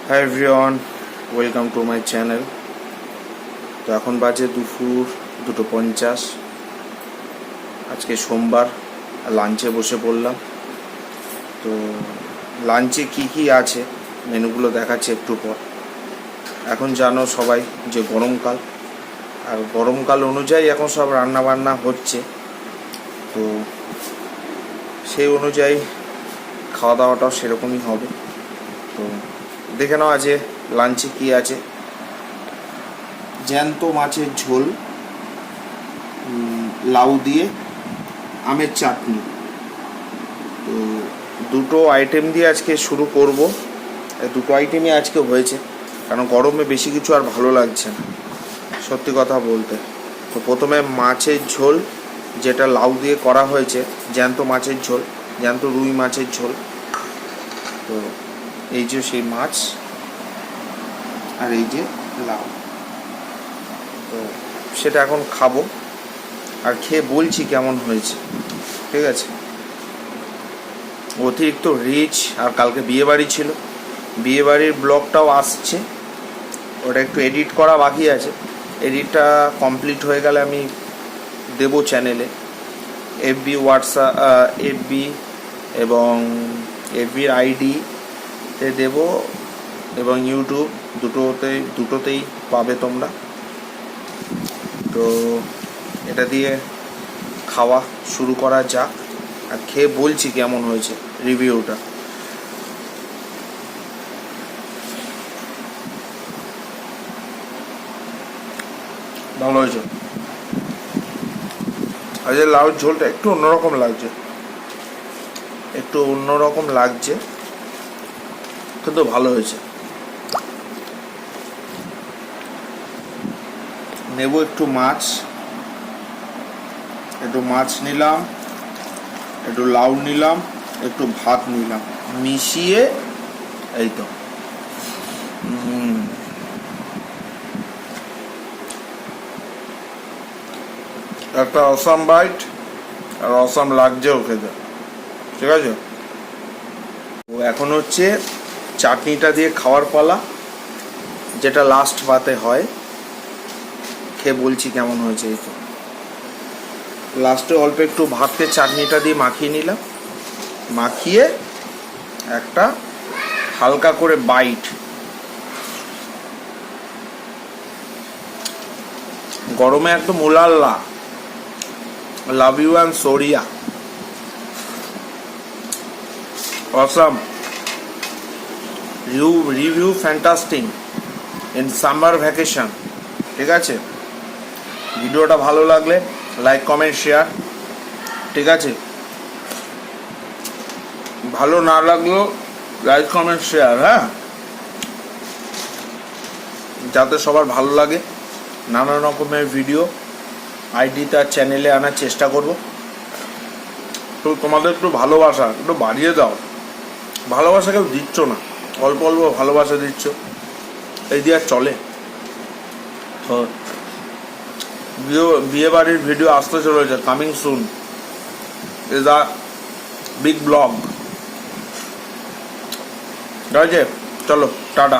Hi everyone, welcome to my channel. তো এখন বাজে দুপুর 2:50। আজকে সোমবার, লাঞ্চে বসে পড়লাম। তো লাঞ্চে কি আছে মেনুগুলো দেখাচ্ছে একটু পর। এখন জানো সবাই যে গরমকাল, আর গরমকাল অনুযায়ী এখন সব রান্নাবান্না হচ্ছে। তো সেই অনুযায়ী খাওয়া দাওয়াটাও সেরকমই হবে। তো দেখে নাও আজকে লাঞ্চে কি আছে। জ্যান্ত মাছের ঝোল, লাউ দিয়ে আমের চাটনি। তো দুটো আইটেম দিয়ে আজকে শুরু করব। দুটো আইটেমই আজকে হয়েছে, কারণ গরমে বেশি কিছু আর ভালো লাগছে না সত্যি কথা বলতে। তো প্রথমে মাছের ঝোল, যেটা লাউ দিয়ে করা হয়েছে, জ্যান্ত মাছের ঝোল, জ্যান্ত রুই মাছের ঝোল। তো এই যে সেই মাছ, আর এই যে লাউ। তো সেটা এখন খাবো, আর খেয়ে বলছি কেমন হয়েছে, ঠিক আছে। অতিরিক্ত রিচ, আর কালকে বিয়েবাড়ি ছিল, বিয়েবাড়ির ব্লগটাও আসছে, ওটা একটু এডিট করা বাকি আছে। এডিটটা কমপ্লিট হয়ে গেলে আমি দেবো চ্যানেলে, এফবি, হোয়াটসঅ্যাপ, এফবি এবং এফবির আইডিতে দেবো, এবং ইউটিউব দুটোতেই পাবে তোমরা। তো এটা দিয়ে খাওয়া শুরু করা যাক, আর খেয়ে বলছি কেমন হয়েছে রিভিউটা। ভালো হয়েছে। আজ লাউর ঝোলটা একটু অন্যরকম লাগছে, কিন্তু ভালো হয়েছে। নেব একটু মাছ নিলাম, একটু লাউ নিলাম, একটু ভাত নিলাম, মিশিয়ে এই তো একটা অসাম বাইট, আর অসাম লাগছেও খেতে, ঠিক আছে। এখন হচ্ছে চাটনিটা দিয়ে খাওয়ার পালা, যেটা লাস্ট পাতে হয়। খেয়ে বলছি কেমন হয়েছে। এই তো লাস্টে অল্প একটু ভাতকে চাটনিটা দিয়ে মাখিয়ে নিলাম, মাখিয়ে একটা হালকা করে বাইট। গরমে একদম উলাল্লা, লাভ ইউ অ্যান্ড সোরিয়া, awesome review fantastic in summer vacation, ঠিক আছে। ভিডিওটা ভালো লাগলে লাইক, কমেন্ট, শেয়ার, ঠিক আছে। ভালো না লাগলেও লাইক, কমেন্ট, শেয়ার, হ্যাঁ, যাতে সবার ভালো লাগে। নানা রকমের ভিডিও আইডিতে আর চ্যানেলে আনার চেষ্টা করব। তো তোমাদের একটু ভালোবাসা একটু বাড়িয়ে দাও। ভালোবাসা কেউ দিচ্ছ না, অল্প অল্প ভালোবাসা দিচ্ছ, এই দিয়ে আর চলে। তো বিয়ে বাড়ির ভিডিও আসতে চলেছে, coming soon is a big blog, ঠিক আছে। চলো, টাটা।